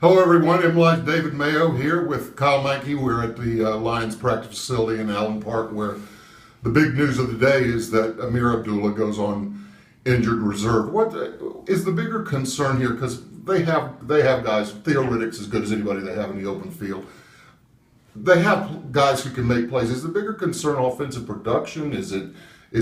Hello, everyone. MLive David Mayo here with Kyle Meinke. We're at the Lions practice facility in Allen Park, where the big news of the day is that Amir Abdullah goes on injured reserve. What is the bigger concern here? Because they have guys. Theo Riddick's as good as anybody they have in the open field. They have guys who can make plays. Is the bigger concern offensive production? Is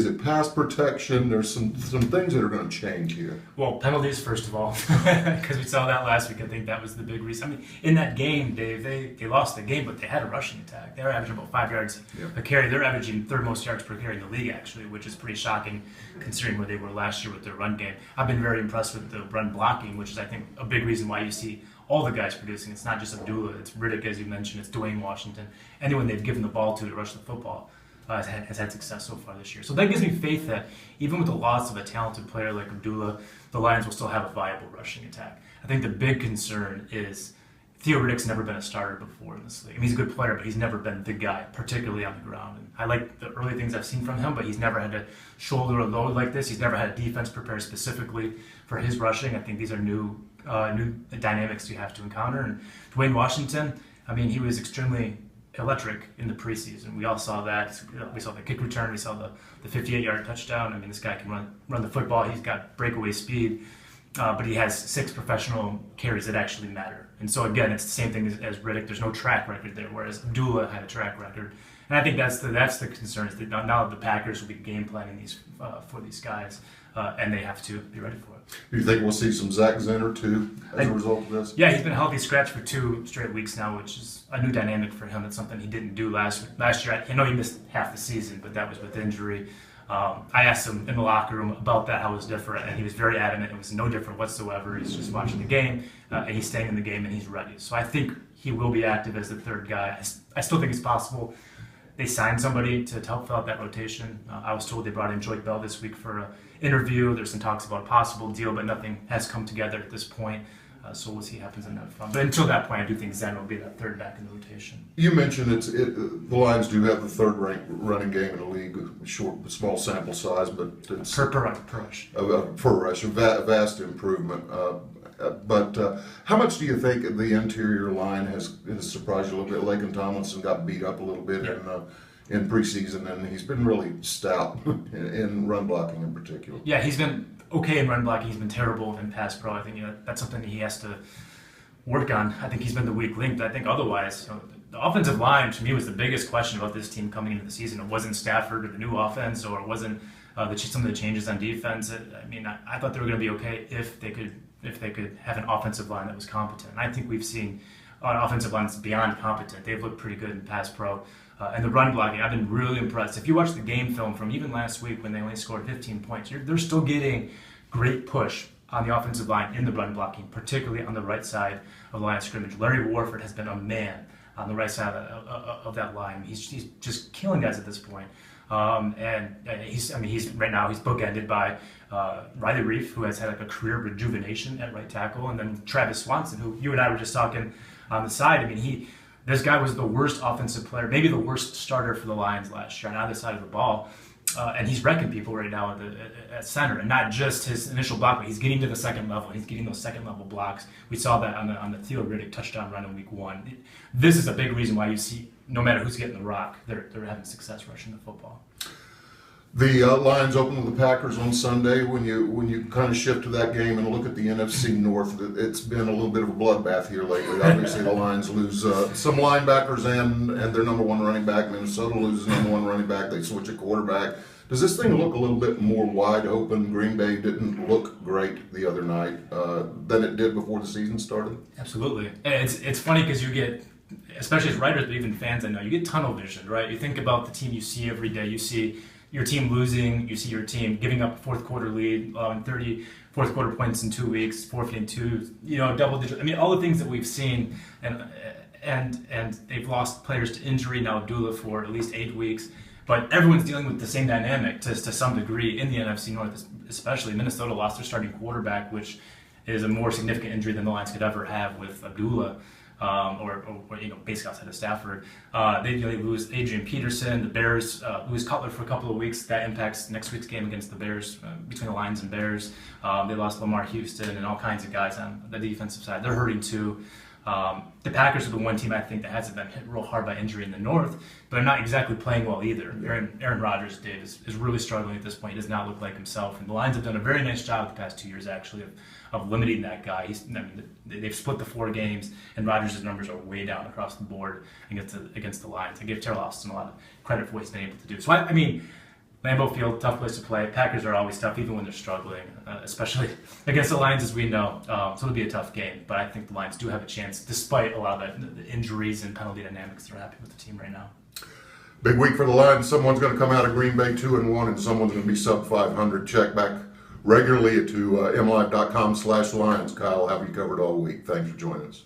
it pass protection? There's some things that are going to change here. Well, penalties, first of all, because we saw that last week. I think that was the big reason. I mean, in that game, Dave, they lost the game, but they had a rushing attack. They were averaging about 5 yards a carry. They're averaging third most yards per carry in the league, actually, which is pretty shocking considering where they were last year with their run game. I've been very impressed with the run blocking, which is, I think, a big reason why you see all the guys producing. It's not just Abdullah, it's Riddick, as you mentioned, it's Dwayne Washington. Anyone they've given the ball to rush the football has had success so far this year. So that gives me faith that even with the loss of a talented player like Abdullah, the Lions will still have a viable rushing attack. I think the big concern is Theo Riddick's never been a starter before in this league. I mean, he's a good player, but he's never been the guy, particularly on the ground. And I like the early things I've seen from him, but he's never had to shoulder a load like this. He's never had a defense prepared specifically for his rushing. I think these are new dynamics you have to encounter. And Dwayne Washington, I mean, he was extremely electric in the preseason. We all saw that. We saw the kick return. We saw the 58-yard touchdown. I mean, this guy can run the football. He's got breakaway speed, but he has 6 professional carries that actually matter. And so again, it's the same thing as Riddick. There's no track record there, whereas Abdullah had a track record. And I think that's the concern, is that now the Packers will be game planning these for these guys, and they have to be ready for it. Do you think we'll see some Zach Zenner too as a result of this? Yeah, he's been a healthy scratch for 2 straight weeks now, which is a new dynamic for him. It's something he didn't do last year. I know he missed half the season, but that was with injury. I asked him in the locker room about that, how it was different, and he was very adamant. It was no different whatsoever. He's just watching the game, and he's staying in the game, and he's ready. So I think he will be active as the third guy. I still think it's possible they signed somebody to help fill out that rotation. I was told they brought in Joyke Bell this week for an interview. There's some talks about a possible deal, but nothing has come together at this point. So we'll see what happens on that front. But until that point, I do think Zen will be that third back in the rotation. You mentioned the Lions do have the third ranked running game in the league, small sample size, but it's Per rush. Per rush, a vast improvement. But how much do you think the interior line has surprised you a little bit? Laken Tomlinson got beat up a little bit in preseason, and he's been really stout in run blocking in particular. Yeah, he's been okay in run blocking. He's been terrible in pass pro. I think that's something he has to work on. I think he's been the weak link. But I think otherwise, the offensive line to me was the biggest question about this team coming into the season. It wasn't Stafford or the new offense, or it wasn't some of the changes on defense. I mean, I thought they were going to be okay if they could have an offensive line that was competent. And I think we've seen an offensive line that's beyond competent. They've looked pretty good in pass pro. And the run blocking, I've been really impressed. If you watch the game film from even last week when they only scored 15 points, they're still getting great push on the offensive line in the run blocking, particularly on the right side of the line of scrimmage. Larry Warford has been a man on the right side of that line. He's just killing guys at this point. And he's right now he's bookended by Riley Reif, who has had like a career rejuvenation at right tackle, and then Travis Swanson, who you and I were just talking on the side. I mean, this guy was the worst offensive player, maybe the worst starter for the Lions last year on either side of the ball. And he's wrecking people right now at center, and not just his initial block, but he's getting to the second level. He's getting those second level blocks. We saw that on the Theo Riddick touchdown run in week 1. This is a big reason why you see, no matter who's getting the rock, they're having success rushing the football. The Lions open with the Packers on Sunday. When you kind of shift to that game and look at the NFC North, it's been a little bit of a bloodbath here lately. Obviously, the Lions lose some linebackers and their number 1 running back. Minnesota loses number 1 running back. They switch a quarterback. Does this thing look a little bit more wide open? Green Bay didn't look great the other night than it did before the season started. Absolutely. And it's funny because you get, especially as writers, but even fans I know, you get tunnel vision, right? You think about the team you see every day. You see your team losing, you see your team giving up a fourth quarter lead, 30 fourth quarter points in 2 weeks, forfeiting 2, double digit. I mean, all the things that we've seen, and they've lost players to injury now, Abdullah for at least 8 weeks. But everyone's dealing with the same dynamic to some degree in the NFC North, especially. Minnesota lost their starting quarterback, which is a more significant injury than the Lions could ever have with Abdullah. Or basically outside of Stafford. They lose Adrian Peterson. The Bears lose Cutler for a couple of weeks. That impacts next week's game against the Bears, between the Lions and Bears. They lost Lamar Houston and all kinds of guys on the defensive side. They're hurting too. The Packers are the one team I think that hasn't been hit real hard by injury in the North, but they're not exactly playing well either. Aaron Rodgers, Dave, is really struggling at this point. He does not look like himself, and the Lions have done a very nice job the past 2 years, actually, of limiting that guy. They've split the 4 games, and Rodgers' numbers are way down across the board against the Lions. I give Terrell Austin a lot of credit for what he's been able to do. So, I mean, Lambeau Field, tough place to play. Packers are always tough, even when they're struggling, especially against the Lions, as we know. So it'll be a tough game, but I think the Lions do have a chance, despite a lot of the injuries and penalty dynamics. They're happy with the team right now. Big week for the Lions. Someone's going to come out of Green Bay 2-1, and someone's going to be sub 500. Check back regularly to MLive.com/Lions. Kyle will have you covered all week. Thanks for joining us.